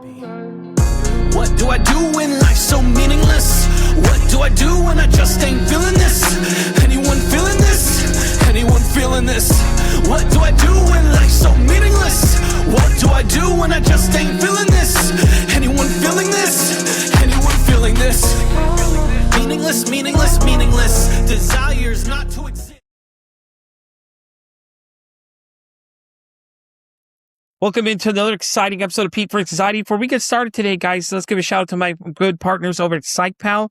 What do I do when life's so meaningless? What do I do when I just ain't feeling this? Anyone feeling this? Anyone feeling this? What do I do when life's so meaningless? What do I do when I just ain't feeling this? Anyone feeling this? Anyone feeling this? Meaningless, meaningless, meaningless. Desires not to exist. Welcome into another exciting episode of Pete for Anxiety. Before we get started today, guys, let's give a shout out to my good partners over at PsychPal.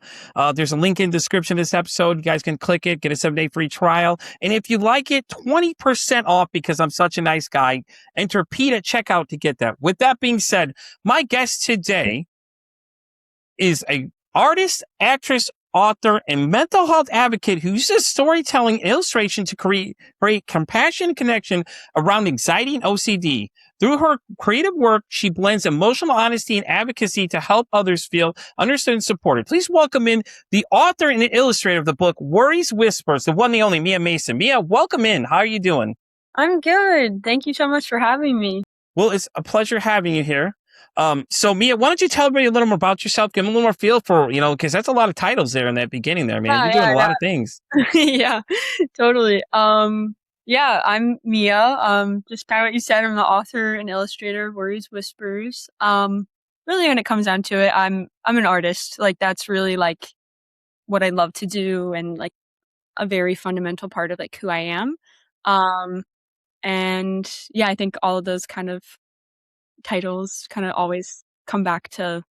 There's a link in the description of this episode. You guys can click it, get a 7-day free trial. And if you like it, 20% off because I'm such a nice guy. Enter Pete at checkout to get that. With that being said, my guest today is a artist, actress, author, and mental health advocate who uses storytelling and illustration to create compassion and connection around anxiety and OCD. Through her creative work, she blends emotional honesty and advocacy to help others feel understood and supported. Please welcome in the author and the illustrator of the book, Worries Whispers, the one, the only, Mia Mason. Mia, welcome in. How are you doing? I'm good. Thank you so much for having me. Well, it's a pleasure having you here. So Mia, why don't you tell everybody a little more about yourself, give them a little more feel for, because that's a lot of titles there in that beginning there, man. You're doing a lot of things. Yeah, totally. Yeah, I'm Mia. Just kind of what you said, I'm the author and illustrator of Worries Whispers. Really when it comes down to it, I'm an artist. Like that's really like what I love to do and like a very fundamental part of like who I am. And yeah, I think all of those kind of titles kind of always come back to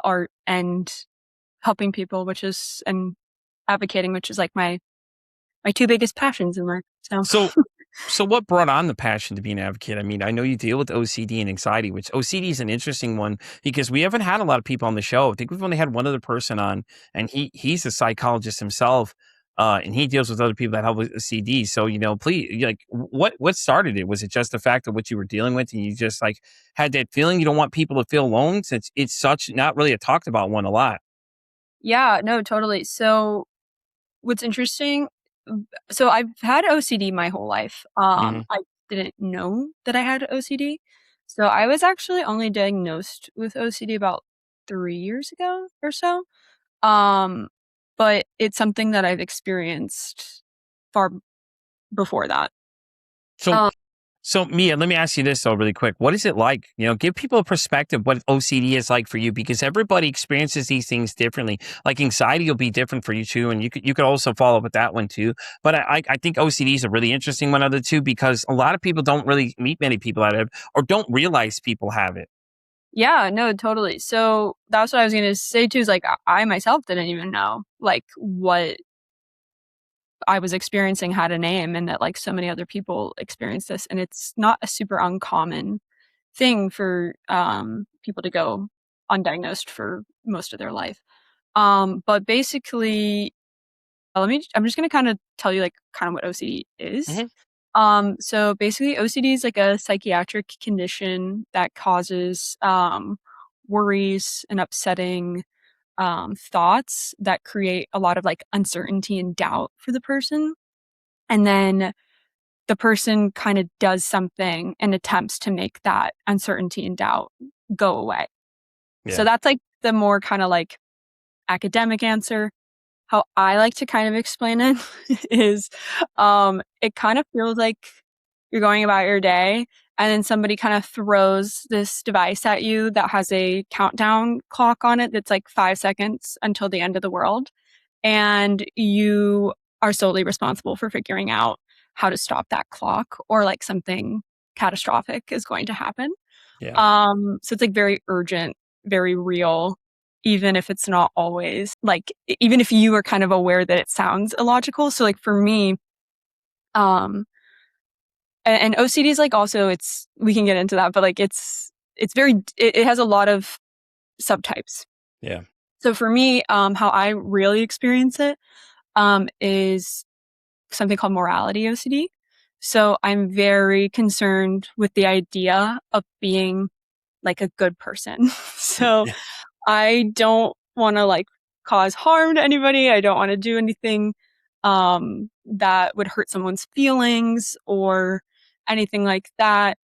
art and helping people, and advocating, which is like my two biggest passions in life. So what brought on the passion to be an advocate? I mean, I know you deal with OCD and anxiety, which OCD is an interesting one because we haven't had a lot of people on the show. I think we've only had one other person on, and he's a psychologist himself, and he deals with other people that have OCD. So, please, like, what started it? Was it just the fact of what you were dealing with, and you just like had that feeling you don't want people to feel alone, since it's such not really a talked about one a lot? Yeah, no, totally. So what's interesting, so I've had OCD my whole life. I didn't know that I had OCD. So I was actually only diagnosed with OCD about 3 years ago or so. But it's something that I've experienced far before that. So Mia, let me ask you this though, really quick. What is it like? Give people a perspective what OCD is like for you, because everybody experiences these things differently. Like anxiety will be different for you too, and you could also follow up with that one too. But I think OCD is a really interesting one of the two because a lot of people don't really meet many people that have or don't realize people have it. Yeah, no, totally. So that's what I was going to say too, is like I myself didn't even know like what I was experiencing had a name, and that like so many other people experience this, and it's not a super uncommon thing for people to go undiagnosed for most of their life. But basically, I'm just gonna kind of tell you like kind of what OCD is. So basically, OCD is like a psychiatric condition that causes worries and upsetting thoughts that create a lot of like uncertainty and doubt for the person. And then the person kind of does something and attempts to make that uncertainty and doubt go away. Yeah. So that's like the more kind of like academic answer. How I like to kind of explain it is it kind of feels like you're going about your day, and then somebody kind of throws this device at you that has a countdown clock on it that's like 5 seconds until the end of the world. And you are solely responsible for figuring out how to stop that clock, or like something catastrophic is going to happen. Yeah. So it's like very urgent, very real, even if it's not always like, even if you are kind of aware that it sounds illogical. So like for me, and OCD is like also we can get into that, but like it has a lot of subtypes. Yeah. So for me, how I really experience it, is something called morality OCD. So I'm very concerned with the idea of being like a good person. So yeah. I don't want to like cause harm to anybody. I don't want to do anything that would hurt someone's feelings or anything like that.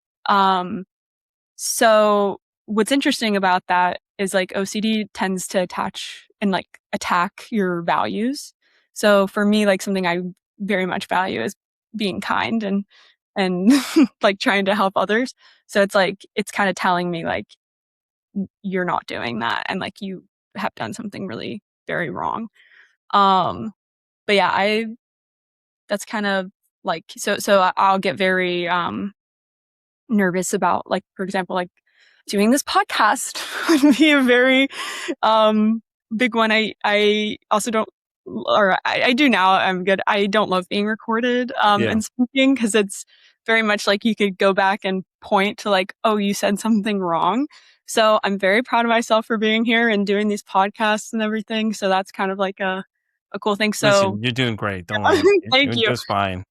So what's interesting about that is like OCD tends to attach and like attack your values. So for me, like something I very much value is being kind and like trying to help others. So it's like it's kind of telling me like you're not doing that and like you have done something really very wrong. But yeah, that's kind of like so I'll get very nervous about like for example like doing this podcast would be a very big one. I also don't or I do now. I'm good. I don't love being recorded Yeah. and speaking because it's very much like you could go back and point to like, oh, you said something wrong. So I'm very proud of myself for being here and doing these podcasts and everything. So that's kind of like a cool thing. So Listen, you're doing great. Don't worry. You're thank doing you. just fine.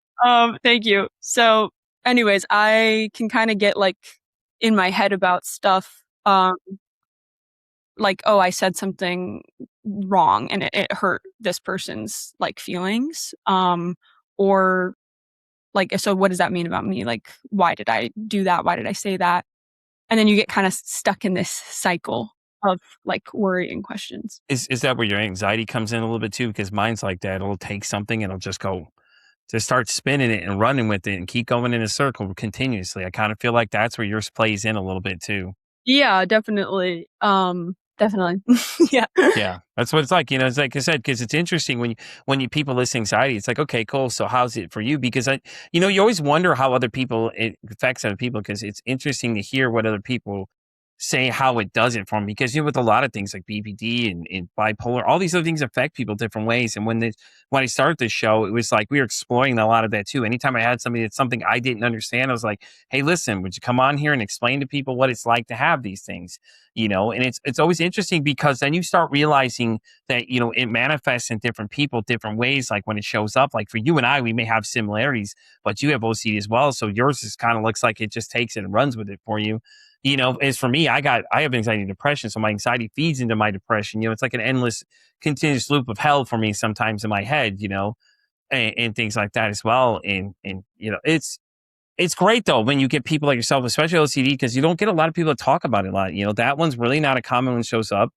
Thank you. So anyways, I can kind of get like in my head about stuff like, oh, I said something wrong and it hurt this person's like feelings. Or like, so what does that mean about me? Like, why did I do that? Why did I say that? And then you get kind of stuck in this cycle of like worrying questions. Is that where your anxiety comes in a little bit too? Because mine's like that. It'll take something and it'll just start spinning it and running with it and keep going in a circle continuously. I kind of feel like that's where yours plays in a little bit too. Yeah, definitely. Definitely. Yeah. Yeah, that's what it's like. It's like I said, because it's interesting when you people list anxiety. It's like, okay, cool. So how's it for you? Because you always wonder how other people it affects other people. Because it's interesting to hear what other people say how it does it for them. Because with a lot of things like BPD and bipolar, all these other things affect people different ways. And when I started this show, it was like we were exploring a lot of that too. Anytime I had somebody that's something I didn't understand, I was like, hey, listen, would you come on here and explain to people what it's like to have these things? And it's always interesting because then you start realizing that it manifests in different people different ways, like when it shows up. Like for you and I, we may have similarities, but you have OCD as well, so yours just kind of looks like it just takes it and runs with it for you. As for me, I have anxiety and depression, so my anxiety feeds into my depression. It's like an endless continuous loop of hell for me sometimes in my head, and things like that as well. And it's great though when you get people like yourself, especially OCD, because you don't get a lot of people to talk about it a lot. That one's really not a common one shows up.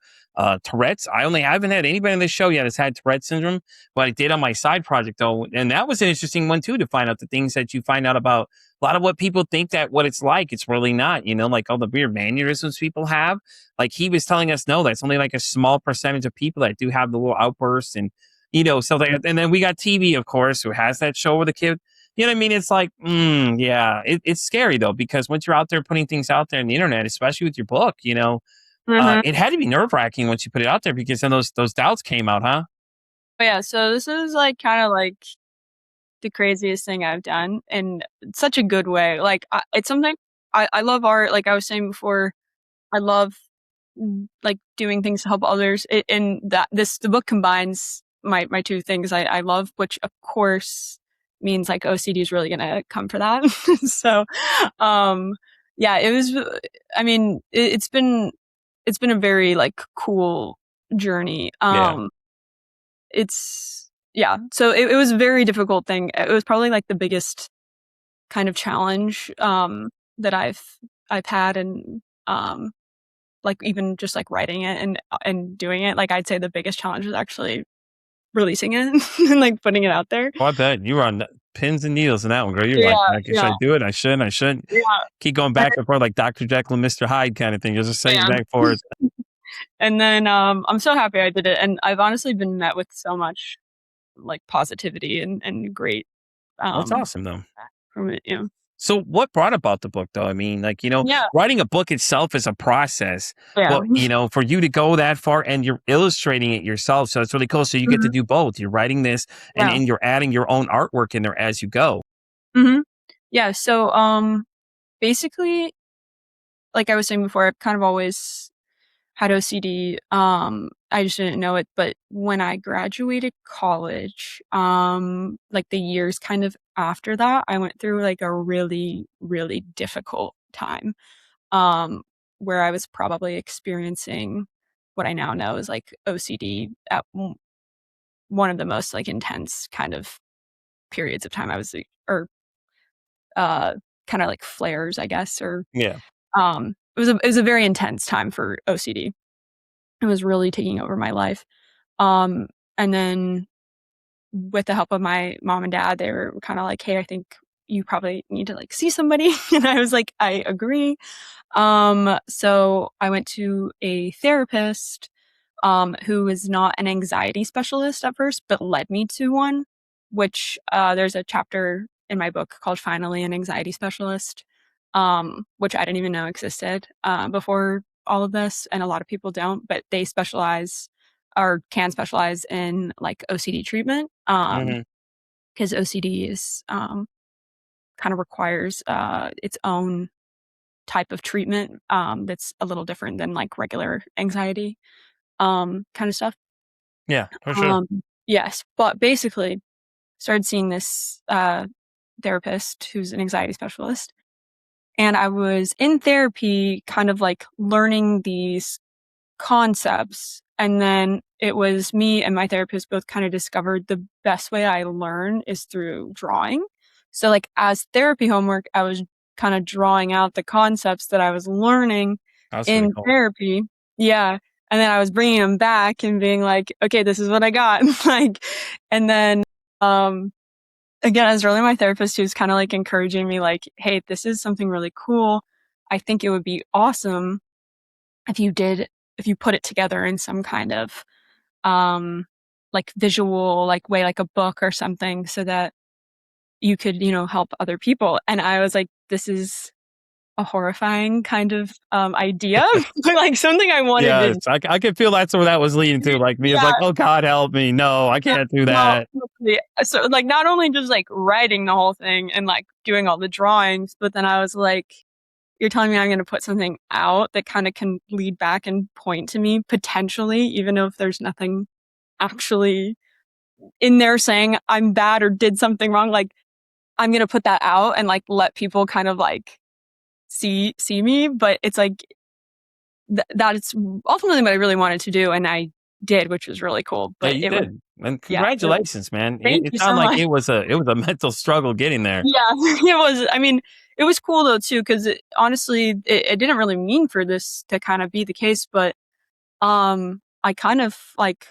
Tourette's, I haven't had anybody on this show yet that's had Tourette's syndrome, but I did on my side project though, and that was an interesting one too, to find out the things that you find out about a lot of what people think that what it's like. It's really not, like all the weird mannerisms people have. Like he was telling us, no, that's only like a small percentage of people that do have the little outbursts and and then we got TV, of course, who has that show with the kid. You know what I mean? It's like, yeah, it's scary though, because once you're out there putting things out there on the internet, especially with your book, Mhm. it had to be nerve wracking once you put it out there, because then those doubts came out, huh? But yeah, so this is like kind of like the craziest thing I've done in such a good way. Like it's something I love art. Like I was saying before, I love like doing things to help others. And that the book combines my two things I love, which of course means like OCD is really gonna come for that. So, yeah, it was. I mean, it's been a very like cool journey. Yeah. It's yeah. So it was a very difficult thing. It was probably like the biggest kind of challenge that I've had, and like even just like writing it and doing it. Like I'd say the biggest challenge is actually releasing it and like putting it out there. Oh, I bet you were on pins and needles in that one, girl. You're Yeah, like, should yeah, I do it? I shouldn't. I shouldn't. yeah, Keep going back and forth like Dr. Jekyll and Mr. Hyde kind of thing. You're just saying yeah. back and forth. And then I'm so happy I did it, and I've honestly been met with so much like positivity and great That's um awesome though. from it. So what brought about the book though? I mean, like, Yeah, writing a book itself is a process, yeah, but for you to go that far and you're illustrating it yourself. So it's really cool. So you get to hmm do both. You're writing this and, yeah, and you're adding your own artwork in there as you go. hmm yeah. So basically, like I was saying before, I've kind of always had OCD. I just didn't know it. But when I graduated college, like the years kind of after that, I went through like a really, really difficult time. Um, where I was probably experiencing what I now know is like OCD at one of the most like intense kind of periods of time I was, or uh, kind of like flares, I guess, or Yeah. it was a very intense time for OCD. It was really taking over my life. And then with the help of my mom and dad, they were kind of like, "Hey, I think you probably need to like see somebody." And I was like, "I agree." So I went to a therapist, who was not an anxiety specialist at first, but led me to one, which, there's a chapter in my book called Finally an Anxiety Specialist, which I didn't even know existed, before all of this. And a lot of people don't, but they specialize or can specialize in like OCD treatment. Hmm. Cause OCD is, kind of requires, its own type of treatment, that's a little different than like regular anxiety, kind of stuff. Yeah, for sure. Yes, but basically started seeing this, therapist who's an anxiety specialist, and I was in therapy kind of like learning these concepts, and then it was me and my therapist both kind of discovered the best way I learn is through drawing. So, like, as therapy homework, I was kind of drawing out the concepts that I was learning That's pretty in cool. therapy. Yeah, and then I was bringing them back and being like, "Okay, this is what I got." Like, and then, um, again, I was really my therapist who's kinda, like, encouraging me, like, "Hey, this is something really cool. I think it would be awesome if you did if you put it together in some kind of, um, like, visual, like, way, like a book or something so that you could, help other people." And I was like, "This is a horrifying kind of, idea," but, like, something I wanted Yes, to. I could feel that's where that was leading to. Like me, it's Yeah, like, oh God, help me! No, I yeah, can't do no, that. totally. So, like, not only just, like, writing the whole thing and, like, doing all the drawings, but then I was like, "You're telling me I'm gonna put something out that kinda can lead back and point to me potentially, even if there's nothing actually in there saying I'm bad or did something wrong, like, I'm gonna put that out and, like, let people kind of, like, see me," but it's like that is ultimately what I really wanted to do, and I did, which was really cool, Yeah, but you it was. did, and Yeah, it was. congratulations, man. Thank It you so sounded like much. it was a mental struggle getting there. Yeah, it was. I mean, it was cool though too, 'cause honestly, it didn't really mean for this to kind of be the case, but, I kind of, like,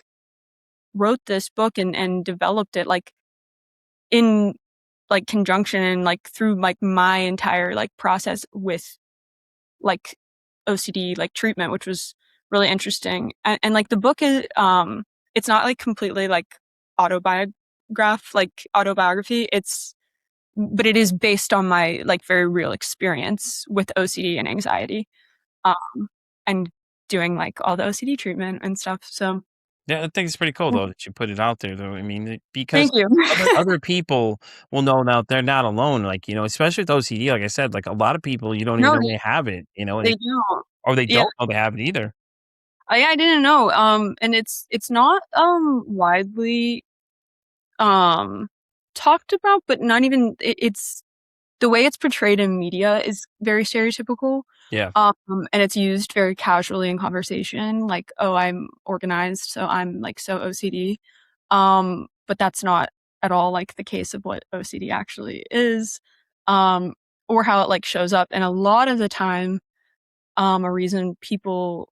wrote this book and developed it, like, in, like, conjunction and, like, through, like, my entire, like, process with, like, OCD, like, treatment, which was really interesting. And, like, the book is, it's not, like, completely, like, autobiography. But it is based on my, like, very real experience with OCD and anxiety, um, and doing, like, all the OCD treatment and stuff, so. Yeah, I think it's pretty cool Yeah. though that you put it out there though. I mean, because Thank you. other people will know now they're not alone. Like especially with OCD, like I said, like a lot of people you don't even No, know they have it. And they don't. or they Yeah. don't know they have it either. I didn't know, and it's not, widely, um, talked about, but not even it's the way it's portrayed in media is very stereotypical, Yeah, and it's used very casually in conversation, like, "Oh, I'm organized, so I'm, like, so OCD." But that's not at all, like, the case of what OCD actually is, um, or how it, like, shows up, and a lot of the time, a reason people,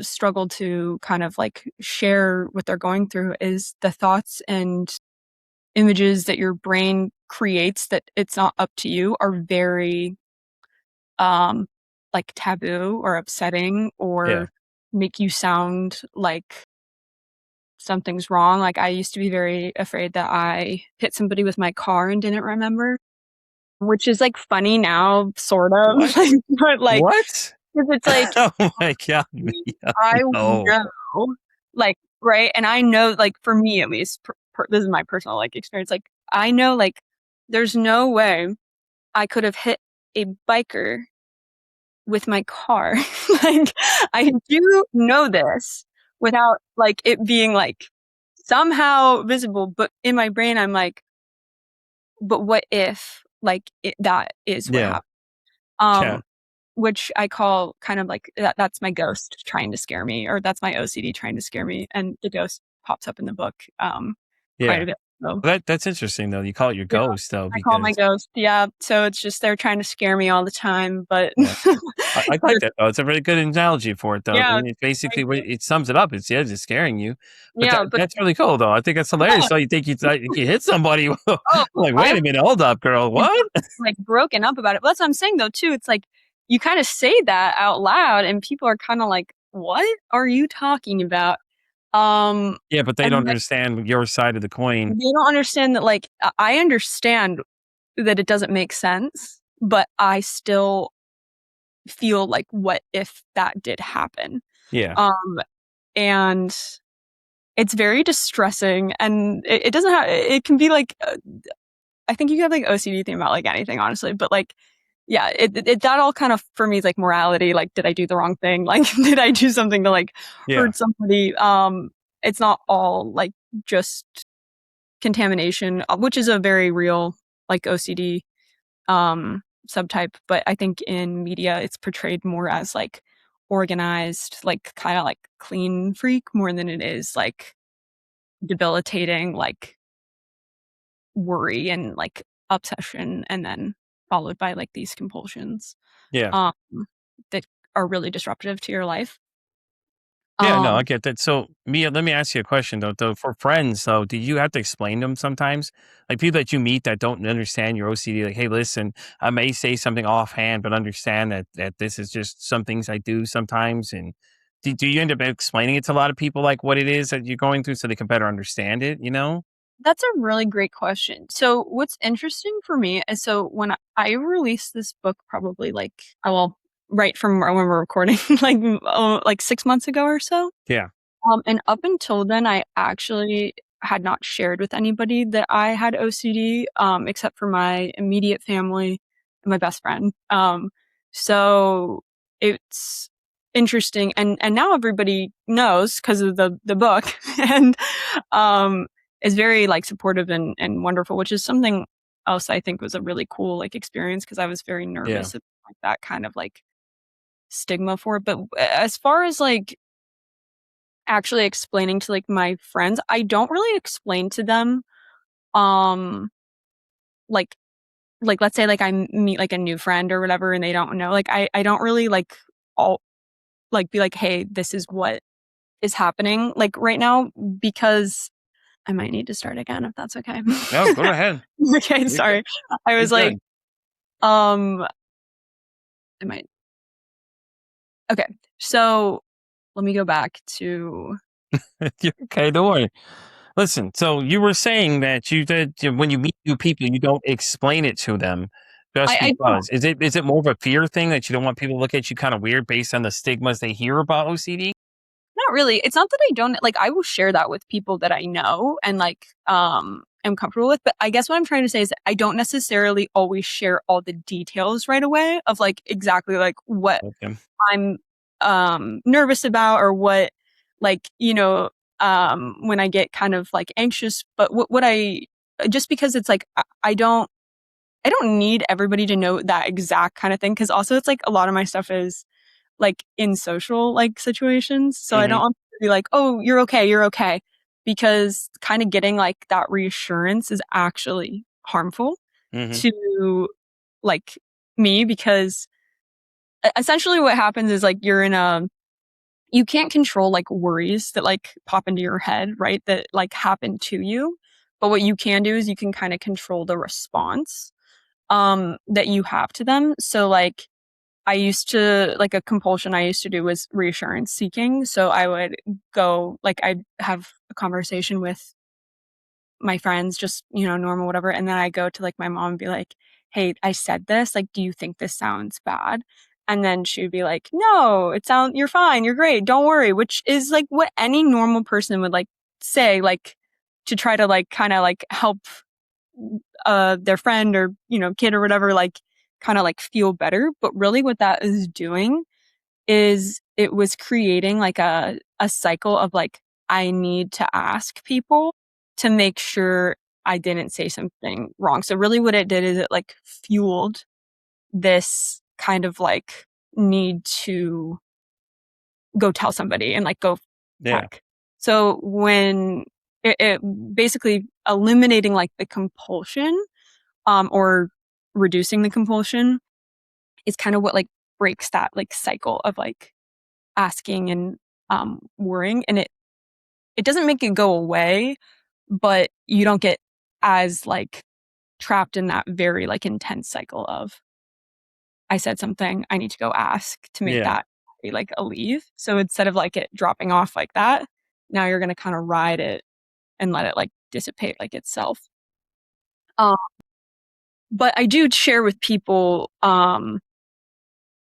struggle to kind of, like, share what they're going through is the thoughts and images that your brain creates that it's not up to you are very, um, like, taboo or upsetting yeah, or make you sound like something's wrong. Like, I used to be very afraid that I hit somebody with my car and didn't remember, which is, like, funny now, sort of, what? like, but, like, What? 'cause it's like, Oh my God, yeah, I no. know, like, right? And I know, like, for me at least, this is my personal, like, experience, like, I know, like, there's no way I could have hit a biker with my car. Like, I do know this without, like, it being, like, somehow visible, but in my brain, I'm like, "But what if, like, that is what Yeah, happened?" yeah, Um, which I call kind of like that's my ghost trying to scare me, or that's my OCD trying to scare me, and the ghost pops up in the book, quite yeah. a bit. So, That's interesting though. You call it your yeah, ghost though, I call my because ghost. Yeah. So it's just they're trying to scare me all the time, but yeah, I like just, that though. It's a very good analogy for it though. I yeah, mean, it's basically thank what you. it sums it up. It's yeah, just scaring you. But Yeah, but that's really cool though. I think that's hilarious. yeah. So you think you hit somebody? I'm Oh, like, I wait a minute, hold up, girl. was What? like broken up about it. But that's what I'm saying though too. It's like you kind of say that out loud, and people are kind of like, "What are you talking about?" Um, Yeah, but they don't and understand your side of the coin. they don't understand that. Like, I understand that it doesn't make sense, but I still feel like, what if that did happen? Yeah, Um, and it's very distressing, and it doesn't have. It can be like, I think you can have like OCD thing about like anything, honestly, but like, yeah, that all kind of for me is like morality. Like, did I do the wrong thing? Like, did I do something to like yeah, hurt somebody? It's not all like just contamination, which is a very real like OCD subtype, but I think in media it's portrayed more as like organized, like kind of like clean freak more than it is like debilitating, like worry and like obsession, and then followed by like these compulsions yeah. um that are really disruptive to your life. Yeah, no, I Um get that. So, Mia, let me ask you a question though. Though, for friends, though, do you have to explain them sometimes? Like people that you meet that don't understand your OCD, like, hey, listen, I may say something offhand, but understand that this is just some things I do sometimes. And do you end up explaining it to a lot of people, like what it is that you're going through, so they can better understand it? You know? That's a really great question. So what's interesting for me is, so when I released this book, probably like, well, right from when we're recording, like 6 months ago or so. Yeah. And up until then, I actually had not shared with anybody that I had OCD, except for my immediate family and my best friend. So it's interesting, and now everybody knows because of the book, and is very like supportive and wonderful, which is something else I think was a really cool like experience, because I was very Yeah. nervous about like, that kind of like stigma for it. But as far as like actually explaining to, like, my friends, I don't really explain to them, um, like let's say, like, meet, like, a new friend or whatever and they don't know, like, I don't really, like, all like, be like, "Hey, this is what is happening," like, right now, because I might need to start again if that's okay. No, go ahead. Okay, You're good. sorry. I You're was like, good. um, I might okay, so let me go back to You're okay. Don't worry. Listen, so you were saying that when you meet new people, you don't explain it to them just I don't. because. Is it more of a fear thing that you don't want people to look at you kind of weird based on the stigmas they hear about OCD? Not really. It's not that I don't like, I will share that with people that I know and like am comfortable with, but I guess what I'm trying to say is that I don't necessarily always share all the details right away of like exactly like what Okay. I'm nervous about, or what, like, when I get kind of like anxious, but what I just because it's like I don't need everybody to know that exact kind of thing, because also it's like a lot of my stuff is like in social like situations. So I Hmm. don't want to be like, "Oh, you're okay," because kind of getting like that reassurance is actually harmful Hmm. to like me, because essentially what happens is like you can't control like worries that like pop into your head, right? That like happen to you. But what you can do is you can kind of control the response that you have to them. So like I used to like a compulsion I used to do was reassurance seeking. So I would go like I'd have a conversation with my friends, just, normal, whatever. And then I go to like my mom and be like, "Hey, I said this. Like, do you think this sounds bad?" And then she would be like, "No, you're fine. You're great. Don't worry," which is like what any normal person would like say, like to try to like kind of like help their friend or, kid or whatever, like kind of like feel better. But really what that is doing is it was creating like a cycle of like, I need to ask people to make sure I didn't say something wrong. So really what it did is it like fueled this kind of like need to go tell somebody and like go Yeah. check. So when it basically eliminating like the compulsion, or reducing the compulsion is kind of what like breaks that like cycle of like asking and worrying, and it doesn't make it go away, but you don't get as like trapped in that very like intense cycle of I said something, I need to go ask to make Yeah. that be like a leave. So instead of like it dropping off like that, now you're gonna kind of ride it and let it like dissipate like itself. Um, but I do share with people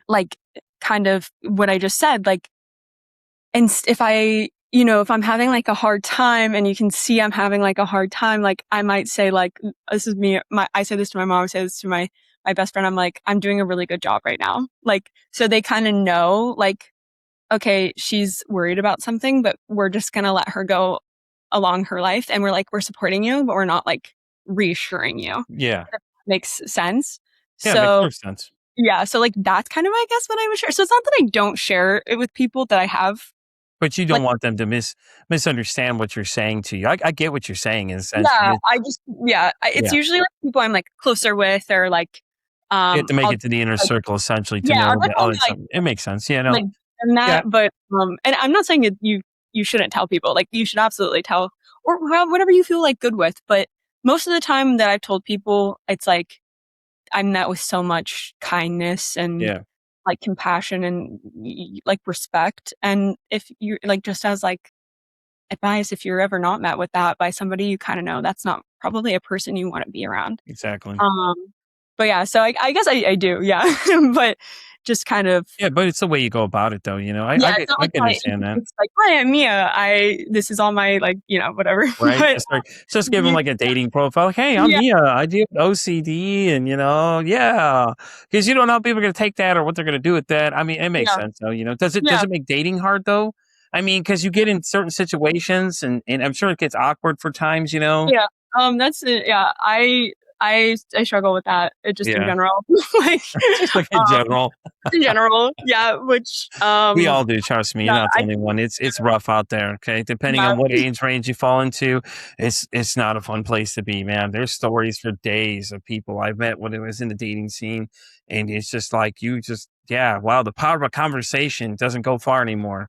like kind of what I just said, like, and if I, if I'm having like a hard time and you can see I'm having like a hard time, like I might say like, this is me, I say this to my mom, I say this to my best friend. I'm like, I'm doing a really good job right now. Like, so they kind of know like, okay, she's worried about something, but we're just going to let her go along her life. And we're like, we're supporting you, but we're not like reassuring you. Yeah. If that makes sense. Yeah. It makes So perfect sense. yeah. So like, that's kind of, I guess, what I would share. So it's not that I don't share it with people that I have. But you don't Like, want them to misunderstand what you're saying to you. I get what you're saying is yeah, essentially it's yeah. usually like people I'm like closer with, or like, You have to make I'll it to the inner like, circle essentially to yeah, know I'll that, oh, definitely it's like, it makes sense. Yeah, no. like, and Yeah. that, but, and I'm not saying that you shouldn't tell people, like, you should absolutely tell, or whatever you feel like good with, but most of the time that I've told people, it's like, I'm met with so much kindness and, Yeah. like, compassion and, like, respect, and if you like, just as, like, advice, if you're ever not met with that by somebody, you kinda know that's not probably a person you wanna be around. Exactly. Um, but yeah, so I guess I do, yeah, but just kind of, Yeah, but it's the way you go about it though, yeah, I it's not I like can understand that. it's like, "Hi, I'm Mia. This is all my, like, whatever." Right? But, Just give them you like a dating profile. Like, hey, I'm yeah, Mia. I do OCD and yeah. Because you don't know how people are gonna take that or what they're gonna do with that. I mean, it makes yeah, sense though. Does yeah, it make dating hard though? I mean, because you get in certain situations and I'm sure it gets awkward for times. yeah, that's it, yeah, I struggle with that, just in Yeah. general, like, Just like in um, general. in general, yeah, which, We all do, trust me. You're yeah, not the only one. It's rough out there, okay? Depending yeah, on what age range you fall into, it's not a fun place to be, man. There's stories for days of people I've met when it was in the dating scene, and it's just like yeah, wow, the power of a conversation doesn't go far anymore.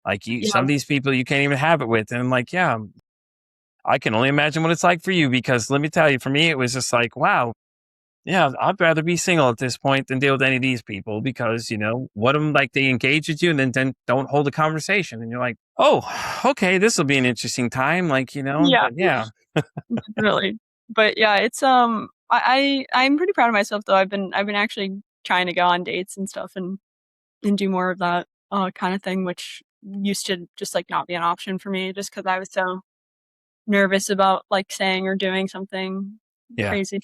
Like some yeah, of these people you can't even have it with, and I'm like, yeah, I can only imagine what it's like for you because let me tell you, for me, it was just like, wow, yeah, I'd rather be single at this point than deal with any of these people because, what of them like they engage with you and then don't hold a conversation. And you're like, oh, okay, this will be an interesting time. yeah. But yeah, Definitely. But yeah, it's I'm pretty proud of myself though. I've been actually trying to go on dates and stuff and do more of that kind of thing, which used to just like not be an option for me just because I was so nervous about like saying or doing something yeah. crazy.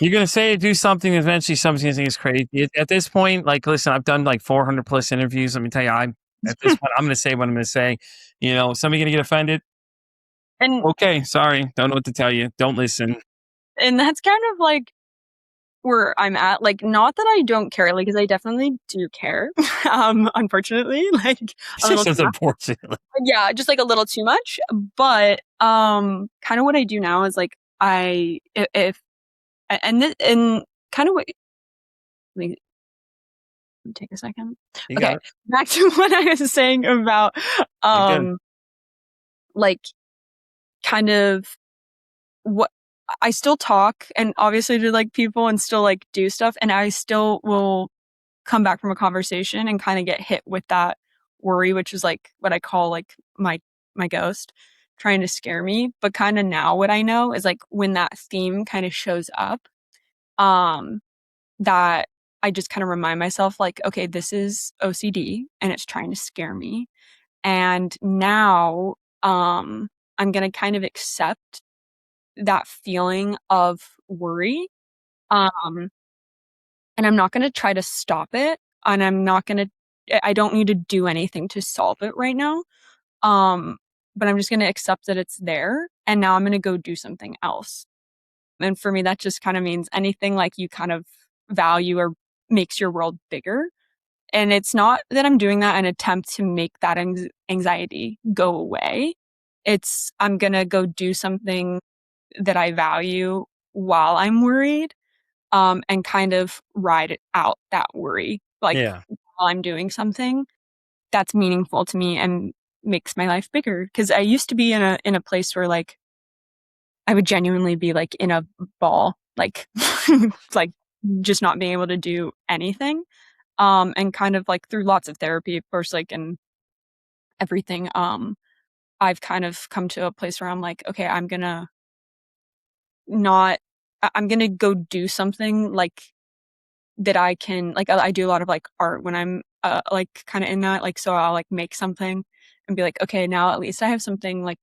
You're going to say do something, eventually somebody's going to think it's crazy. At this point, like, listen, I've done like 400 plus interviews. Let me tell you, at this point, I'm going to say what I'm going to say. Somebody going to get offended? and Okay, sorry. Don't know what to tell you. Don't listen. and that's kind of like where I'm at. Like, not that I don't care, like, because I definitely do care. Unfortunately, like It's a just little as unfortunate. yeah, just like a little too much. But kind of what I do now is like if and kind of what let me take a second. You got Okay, it. back to what I was saying about You're good. um like kind of what I still talk and obviously to like people and still like do stuff, and I still will come back from a conversation and kind of get hit with that worry, which is like what I call like my ghost trying to scare me. But kind of now what I know is like when that theme kind of shows up, um, that I just kind of remind myself like, okay, this is OCD and it's trying to scare me. And now I'm gonna kind of accept that feeling of worry. Um and I'm not gonna try to stop it, and I don't need to do anything to solve it right now, um, but I'm just gonna accept that it's there, and now I'm gonna go do something else. And for me, that just kinda means anything, like, you kind of value or makes your world bigger, and it's not that I'm doing that in an attempt to make that anxiety go away. It's I'm gonna go do something that I value while I'm worried, and kind of ride it out that worry, like, Yeah. while I'm doing something that's meaningful to me and makes my life bigger. Because I used to be in a place where, like, I would genuinely be, like, in a ball, like like, just not being able to do anything, and kind of, like, through lots of therapy, of course, like, and everything, I've kind of come to a place where I'm like, "Okay, I'm gonna not I'm gonna go do something, like, that I can" like, I do a lot of, like, art when I'm, like, kinda in that, like, so I'll, like, make something and be like, "Okay, now at least I have something, like,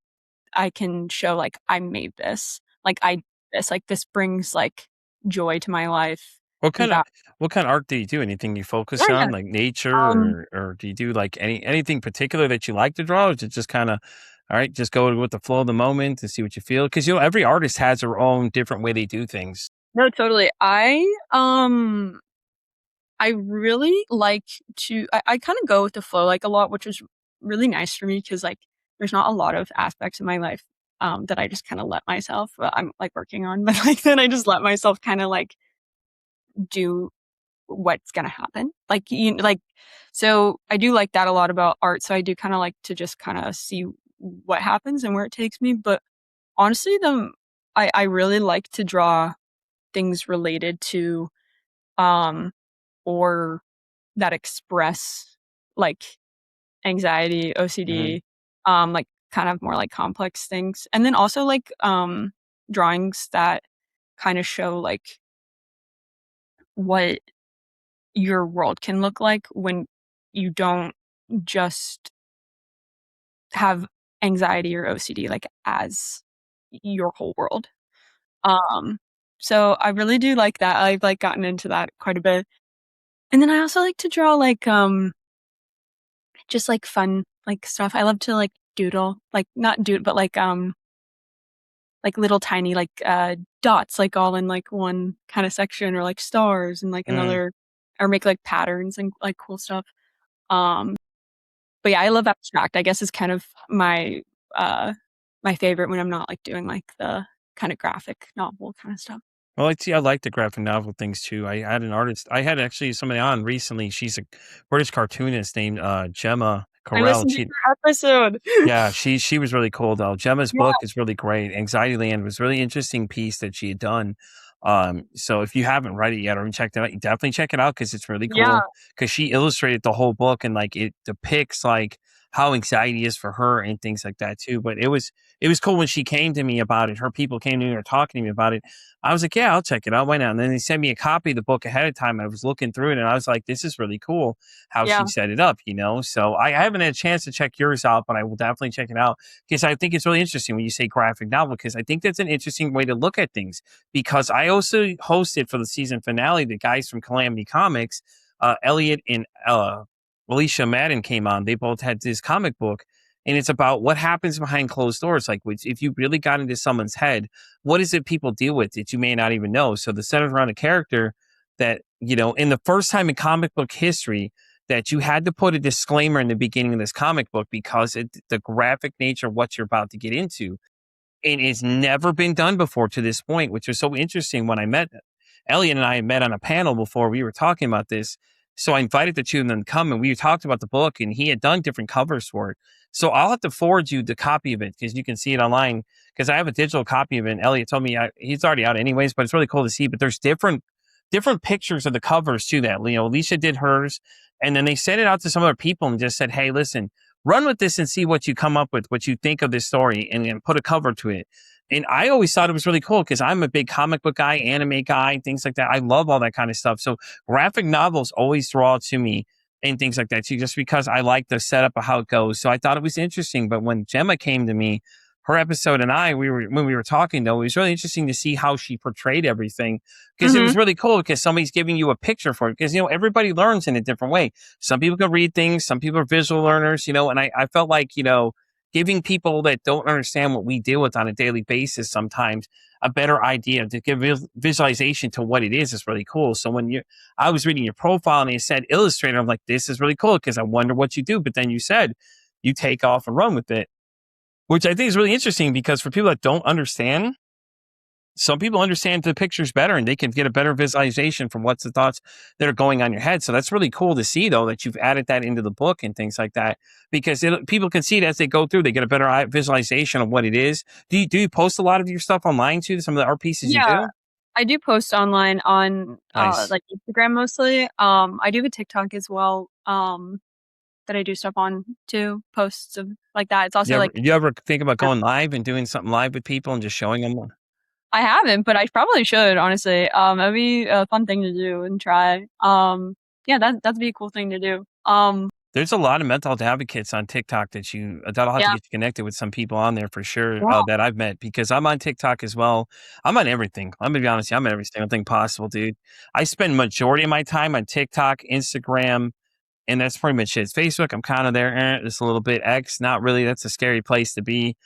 I can show, like, I made this. Like, I did this. Like, this brings, like, joy to my life What and kind of that." what kind of art do you do? Anything you Yeah, focus yeah. on, like nature, Um, or do you do like anything particular that you like to draw? Or is it just kind of all right, just go with the flow of the moment to see what you feel? Because every artist has their own different way they do things. no, totally. I really like to I kinda go with the flow, like, a lot, which is really nice for me because, like, there's not a lot of aspects of my life, that I just kinda let myself I'm, like, working on, but, like, then I just let myself kinda, like, do what's gonna happen. Like, so I do like that a lot about art, so I do kinda like to just kinda see what happens and where it takes me, but honestly, I really like to draw things related to, um, or that express, like, anxiety, Hmm. OCD, like, kind of more, like, complex things, and then also, like, drawings that kinda show, like, what your world can look like when you don't just have anxiety or OCD, like, as your whole world. Um, so I really do like that. I've, like, gotten into that quite a bit. And then I also like to draw, like, just, like, fun, like, stuff. I love to, like, doodle, like, not doodle, but, like, little tiny, like, dots, like, all in, like, one kinda section or, like, stars and, like, Mm. another or make, like, patterns and, like, cool stuff. Um But yeah, I love abstract, I guess is kind of uh, my favorite when I'm not, like, doing, like, the kinda graphic novel kinda stuff. Well, I like the graphic novel things too. I had an artist. I had actually somebody on recently. She's a British cartoonist named Gemma I Correll. listened to She your episode. Yeah, she was really cool though. Gemma's Yeah, book is really great. Anxiety Land was a really interesting piece that she had done. So if you haven't read it yet or checked it out, you definitely check it out because it's really yeah, cool. Because she illustrated the whole book and like it depicts like how anxiety is for her and things like that too. But it was cool when she came to me about it. Her people came to me or talking to me about it. I was like, yeah, I'll check it out. Why not? And then they sent me a copy of the book ahead of time. I was looking through it and I was like, this is really cool how yeah. she set it up. So I haven't had a chance to check yours out, but I will definitely check it out because I think it's really interesting when you say graphic novel, because I think that's an interesting way to look at things. Because I also hosted for the season finale, the guys from Calamity Comics, Elliot and Alicia Madden came on. They both had this comic book. And it's about what happens behind closed doors. Like, if you really got into someone's head, what is it people deal with that you may not even know? So the centers around a character that, in the first time in comic book history, that you had to put a disclaimer in the beginning of this comic book because the graphic nature of what you're about to get into. And it's never been done before to this point, which was so interesting. When I met Elliot and I had met on a panel before, we were talking about this. So I invited the two of them to come and we talked about the book, and he had done different covers for it. So I'll have to forward you the copy of it because you can see it online, because I have a digital copy of it. And Elliot told me he's already out anyways, but it's really cool to see. But there's different pictures of the covers to that. Alicia did hers, and then they sent it out to some other people and just said, "Hey, listen, run with this and see what you come up with, what you think of this story, and then put a cover to it." And I always thought it was really cool because I'm a big comic book guy, anime guy, things like that. I love all that kind of stuff. So graphic novels always draw to me and things like that too, just because I like the setup of how it goes. So I thought it was interesting. But when Gemma came to me, her episode and when we were talking though, it was really interesting to see how she portrayed everything, because it was Mhm, really cool because somebody's giving you a picture for it. Because everybody learns in a different way. Some people can read things, some people are visual learners, and I felt like, giving people that don't understand what we deal with on a daily basis sometimes a better idea to give visualization to what it is really cool. So I was reading your profile and it said illustrator, I'm like, this is really cool because I wonder what you do. But then you said you take off and run with it. which I think is really interesting because for people that don't understand, some people understand the pictures better and they can get a better visualization from what's the thoughts that are going on your head. So that's really cool to see though, that you've added that into the book and things like that, because people can see it as they go through, they get a better visualization of what it is. Do you post a lot of your stuff online too? Some of the art pieces you Yeah, do? I do post online on Nice. like Instagram mostly. I do have a TikTok as well. That I do stuff on too, posts of like that. It's also like You ever think about going live and doing something live with people and just showing them? I haven't, but I probably should, honestly. That'd be a fun thing to do and try. Yeah, that'd be a cool thing to do. There's a lot of mental health advocates on TikTok that'll have to Yeah, get you connected with some people on there for sure, yeah, that I've met because I'm on TikTok as well. I'm on everything. I'm gonna be honest with you, I'm on every single thing possible, dude. I spend majority of my time on TikTok, Instagram, and that's pretty much it. Facebook, I'm kind of there, just a little bit. X, not really. That's a scary place to be,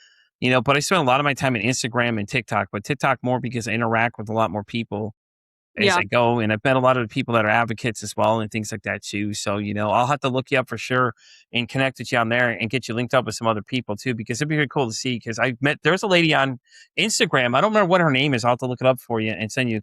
but I spend a lot of my time on Instagram and TikTok, but TikTok more because I interact with a lot more people as yeah, I go. And I've met a lot of the people that are advocates as well and things like that too. So, I'll have to look you up for sure and connect with you on there and get you linked up with some other people too, because it'd be really cool to see. Because there's a lady on Instagram. I don't remember what her name is. I'll have to look it up for you and send you.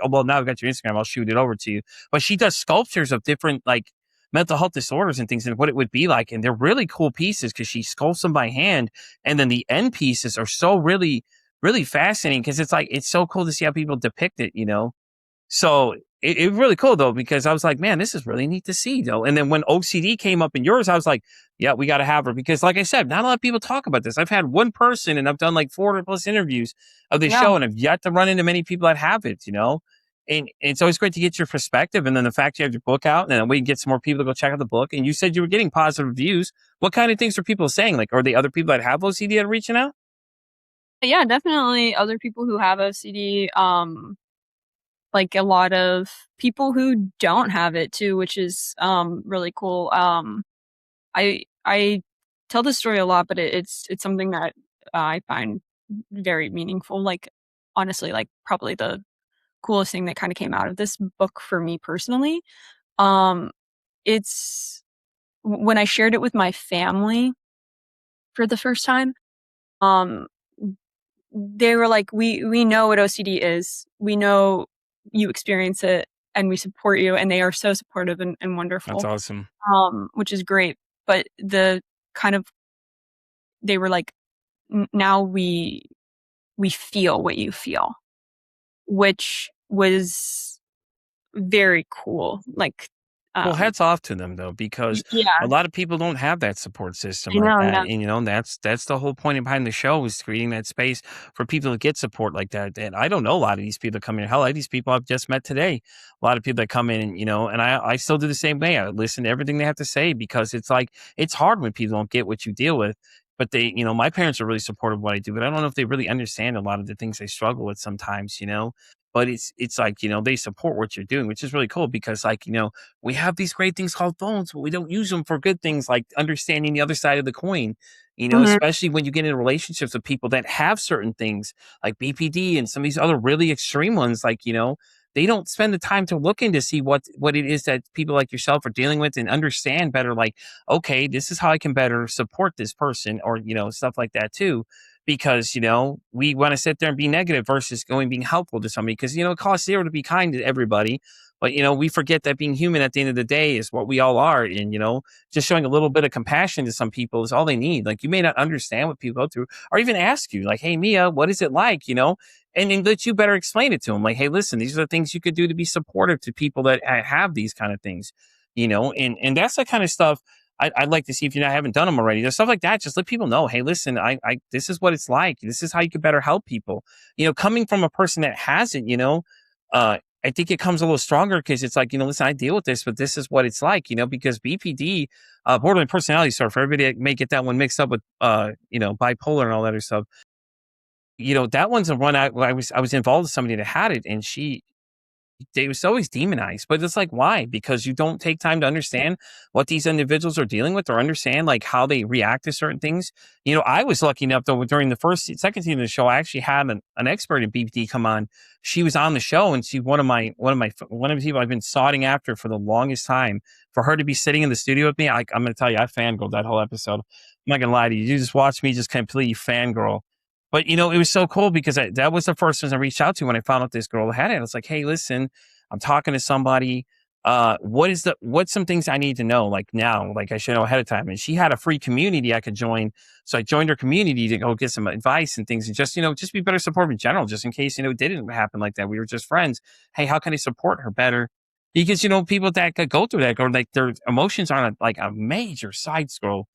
Well, now I've got your Instagram. I'll shoot it over to you. But she does sculptures of different like mental health disorders and things and what it would be like. And they're really cool pieces because she sculpts them by hand. And then the end pieces are so really, really fascinating because it's so cool to see how people depict it. So it really cool though, because I was like, man, this is really neat to see though. And then when OCD came up in yours, I was like, yeah, we got to have her because like I said, not a lot of people talk about this. I've had one person and I've done like 400 plus interviews of this yeah. show and I've yet to run into many people that have it. And it's always great to get your perspective. And then the fact you have your book out and then we can get some more people to go check out the book. And you said you were getting positive reviews. What kind of things are people saying? Like, are they other people that have OCD that are reaching out? Yeah, definitely other people who have OCD. Like a lot of people who don't have it too, which is really cool. I tell this story a lot, but it's something that I find very meaningful. Like honestly, like probably the coolest thing that kind of came out of this book for me personally. Um, it's when I shared it with my family for the first time. Um, they were like, "We know what OCD is. We know you experience it, and we support you." And they are so supportive and That's wonderful, awesome. which is great. But the kind of they were like, Now we feel what you feel," which was very cool. Like, Well, um, hats off to them though, because yeah, a lot of people don't have that support system I like know, that. yeah, And that's the whole point behind the show is creating that space for people to get support like that. And I don't know a lot of these people that come in. Hell, these people I've just met today. A lot of people that come in and I still do the same way. I listen to everything they have to say because it's like it's hard when people don't get what you deal with. But my parents are really supportive of what I do, but I don't know if they really understand a lot of the things I struggle with sometimes. But it's like, they support what you're doing, which is really cool because like, we have these great things called phones, but we don't use them for good things like understanding the other side of the coin, mhm, especially when you get in relationships with people that have certain things like BPD and some of these other really extreme ones, like, they don't spend the time to look in to see what it is that people like yourself are dealing with and understand better. Like, okay, this is how I can better support this person or, stuff like that too because we want to sit there and be negative versus going being helpful to somebody because it costs zero to be kind to everybody, but we forget that being human at the end of the day is what we all are, and just showing a little bit of compassion to some people is all they need. Like you may not understand what people go through or even ask you like, hey Mia, what is it like. And then let you better explain it to them like, hey, listen, these are the things you could do to be supportive to people that have these kind of things. And that's the kind of stuff I'd like to see if you haven't done them already. There's stuff like that. Just let people know, hey, listen, this is what it's like. This is how you could better help people. Coming from a person that hasn't, I think it comes a little stronger because it's like, listen, I deal with this, but this is what it's like, because BPD, borderline personality disorder, for everybody that may get that one mixed up with, bipolar and all that other stuff. That one's a one I was involved with somebody that had it, and They was always demonized, but it's like, why? Because you don't take time to understand what these individuals are dealing with or understand like how they react to certain things. I was lucky enough though during the second season of the show, I actually had an expert in BPD come on. She was on the show, and she one of the people I've been sought after for the longest time. For her to be sitting in the studio with me, I'm going to tell you, I fangirled that whole episode. I'm not going to lie to you. You just watched me just completely fangirl. But it was so cool because that was the first person I reached out to when I found out this girl had it. I was like, hey, listen, I'm talking to somebody. What's some things I need to know like now, like I should know ahead of time. And she had a free community I could join. So I joined her community to go get some advice and things and just be better supportive in general, just in case, it didn't happen like that. We were just friends. Hey, how can I support her better? Because, people that go through that, or like their emotions are like a major side scroll,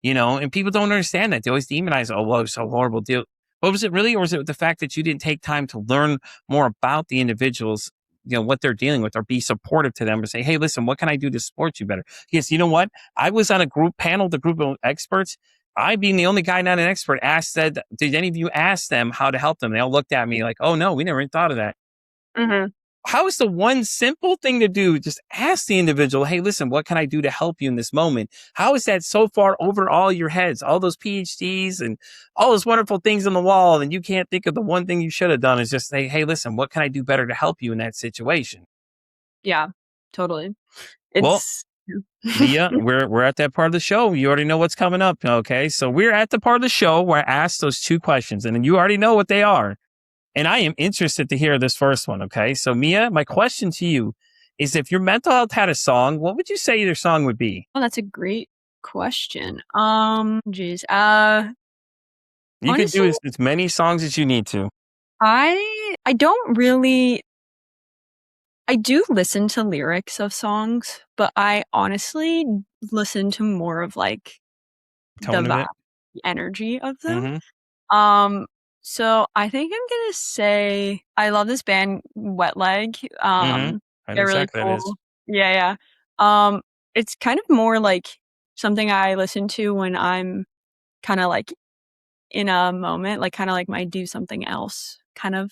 and people don't understand that. They always demonize, oh, well, it's so horrible deal. But was it really, or was it the fact that you didn't take time to learn more about the individuals, what they're dealing with, or be supportive to them, or say, hey, listen, what can I do to support you better? Because you know what? I was on a group panel, the group of experts. I, being the only guy not an expert, said, did any of you ask them how to help them? They all looked at me like, oh, no, we never even thought of that. Mm-hmm. How is the one simple thing to do? Just ask the individual, hey, listen, what can I do to help you in this moment? How is that so far over all your heads, all those PhDs and all those wonderful things on the wall, and you can't think of the one thing you should have done is just say, hey, listen, what can I do better to help you in that situation? Yeah, totally. Well, It's Mia, we're at that part of the show. You already know what's coming up. Okay. So we're at the part of the show where I ask those two questions, and you already know what they are. And I am interested to hear this first one. Okay. So Mia, my question to you is, if your mental health had a song, what would you say your song would be? Oh, that's a great question. Geez. You could do Honestly, as many songs as you need to. I don't really. I do listen to lyrics of songs, but I honestly listen to more of like the Tone of vibe, it. the energy of them. Mm-hmm. So I think I'm gonna say I love this band Wet Leg. Mm-hmm. I know They're really exactly that is. cool. Yeah, yeah. It's kind of more like something I listen to when I'm kind of like in a moment, like kind of like my do something else kind of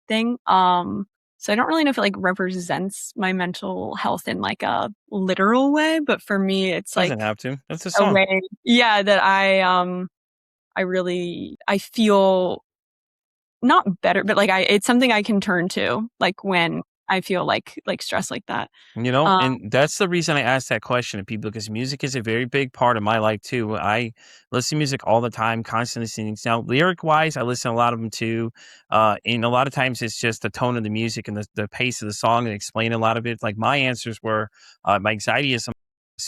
thing. So I don't really know if it like represents my mental health in like a literal way, but for me, it's like Doesn't have to. That's a a song. way, yeah, that I feel not better, but like it's something I can turn to, like when I feel like stress like that. Um, And that's the reason I asked that question to people, because music is a very big part of my life too. I listen to music all the time, constantly singing. Now, lyric wise, I listen to a lot of them too. And a lot of times it's just the tone of the music and the pace of the song and explain a lot of it. Like my answers were, my anxiety is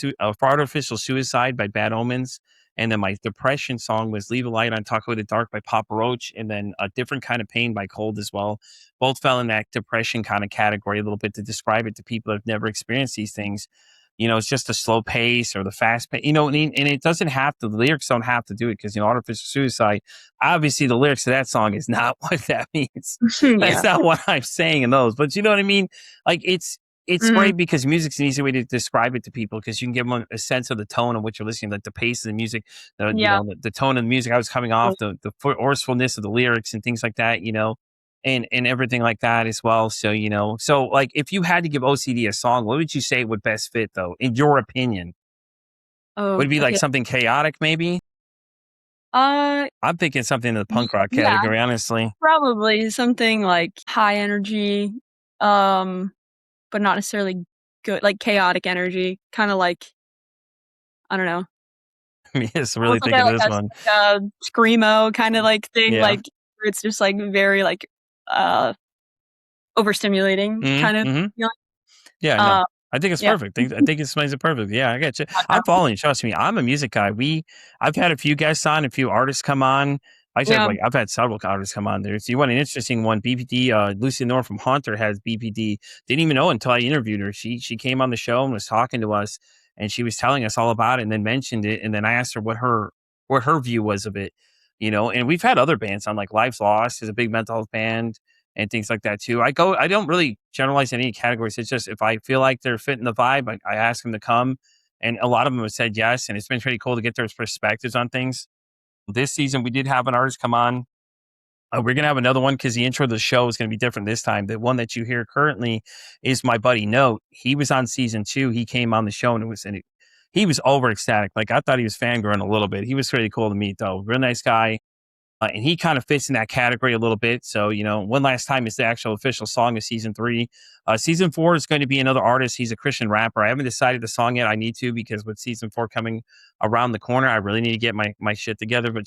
for artificial suicide by Bad Omens. And then my depression song was Leave a Light on Taco the Dark by Papa Roach. And then A Different Kind of Pain by Cold as well. Both fell in that depression kind of category a little bit, to describe it to people that have never experienced these things. It's just the slow pace or the fast pace, and it doesn't have to, the lyrics don't have to do it, because, artificial suicide, obviously the lyrics of that song is not what that means. That's yeah. not what I'm saying in those, but you know what I mean? Like it's Mhm. great because music's an easy way to describe it to people, because you can give them a sense of the tone of what you're listening, like the pace of the music, Yeah. the tone of the music I was coming off, the forcefulness of the lyrics and things like that, and everything like that as well. So, so like if you had to give OCD a song, what would you say would best fit though, in your opinion? Would Oh, it be like okay. something chaotic maybe? Uh, I'm thinking something in the punk rock yeah, category, honestly. probably something like high energy, um, but not necessarily good, like chaotic energy, kind of like I don't know, I mean, it's really almost like thinking of this one. a screamo kind of like thing, Yeah. like where it's just like very like uh overstimulating kind of Mm-hmm. feeling. Yeah, no. Uh, I think it's yeah, perfect. I think it explains it perfectly. Yeah, I get you. yeah, I'm following. Trust me, I'm a music guy. I've had a few guests on, a few artists come on. yeah, I've had several artists come on there. So you want an interesting one? BPD. Lucy Nor from Haunter has BPD. Didn't even know until I interviewed her. She came on the show and was talking to us, and she was telling us all about it, and then mentioned it. And then I asked her what her view was of it. And we've had other bands on, like Lives Lost is a big mental health band and things like that too. I don't really generalize any categories. It's just if I feel like they're fitting the vibe, I ask them to come. And a lot of them have said yes. And it's been pretty cool to get their perspectives on things. This season, we did have an artist come on. We're going to have another one because the intro of the show is going to be different this time. The one that you hear currently is my buddy Note. He was on season 2. He came on the show and he was over ecstatic. Like, I thought he was fangirling a little bit. He was really cool to meet, though. Real nice guy. And he kind of fits in that category a little bit. So, One Last Time is the actual official song of season 3. Season 4 is going to be another artist. He's a Christian rapper. I haven't decided the song yet. I need to, because with season 4 coming around the corner, I really need to get my shit together. But,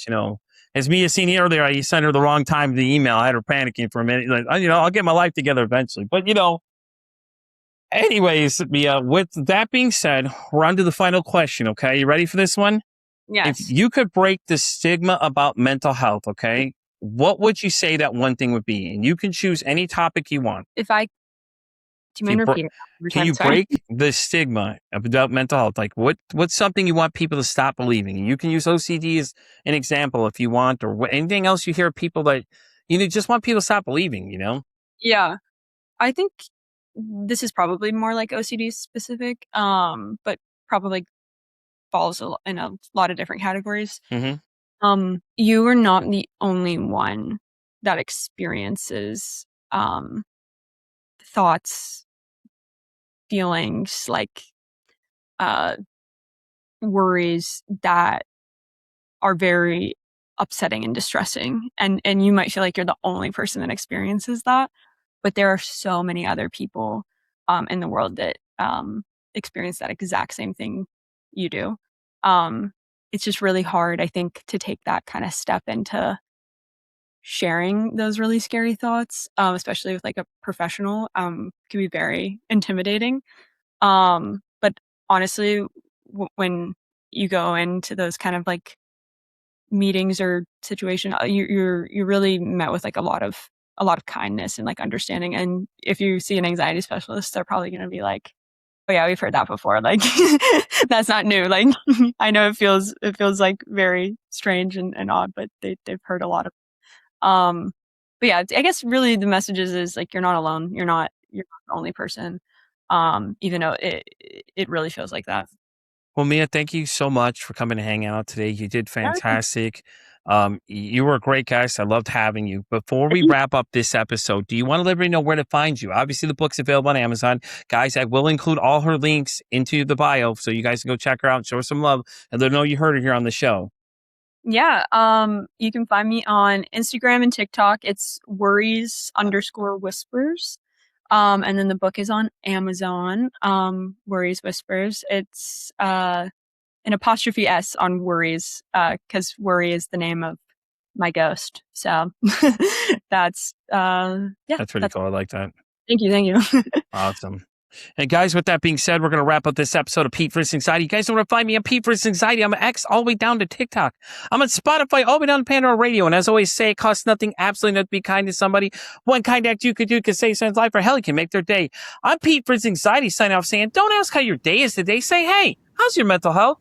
as Mia seen earlier, I sent her the wrong time the email. I had her panicking for a minute. Like, I'll get my life together eventually. But, anyways, Mia, with that being said, we're on to the final question. Okay. You ready for this one? Yes. If you could break the stigma about mental health, okay, what would you say that one thing would be? And you can choose any topic you want. Do you mind repeating? Can you break the stigma about mental health? Like, what's something you want people to stop believing? You can use OCD as an example if you want, or anything else you hear people that just want people to stop believing. Yeah, I think this is probably more like OCD specific, but probably falls in a lot of different categories. Mm-hmm. You are not the only one that experiences thoughts, feelings, like worries that are very upsetting and distressing, and you might feel like you're the only person that experiences that, but there are so many other people in the world that experience that exact same thing you do. It's just really hard, I think, to take that kind of step into sharing those really scary thoughts, especially with like a professional. Can be very intimidating. But honestly, when you go into those kind of like meetings or situation, you're really met with like a lot of kindness and like understanding. And if you see an anxiety specialist, they're probably going to be like, "Oh yeah, we've heard that before. Like that's not new. Like I know it feels like very strange and odd, but they've heard a lot of." But yeah, I guess really the message is like you're not alone. You're not the only person. Even though it really feels like that. Well, Mia, thank you so much for coming to hang out today. You did fantastic. You were a great guest. I loved having you. Before we wrap up this episode, do you want to let everybody know where to find you? Obviously, the book's available on Amazon. Guys, I will include all her links into the bio, so you guys can go check her out and show her some love, and let her know you heard her here on the show. Yeah. You can find me on Instagram and TikTok. It's worries_whispers. And then the book is on Amazon. Worries Whispers. It's an apostrophe S on worries, because worry is the name of my ghost. So that's That's pretty cool. I like that. Thank you. Awesome. And guys, with that being said, we're going to wrap up this episode of Pete vs. Anxiety. You guys know where to find me. I'm Pete vs. Anxiety. I'm on X all the way down to TikTok. I'm on Spotify all the way down to Pandora Radio. And as I always say, it costs nothing, absolutely nothing to be kind to somebody. One kind act you could do could save someone's life, or hell, you can make their day. I'm Pete vs. Anxiety signing off saying, don't ask how your day is today. Say, hey, how's your mental health?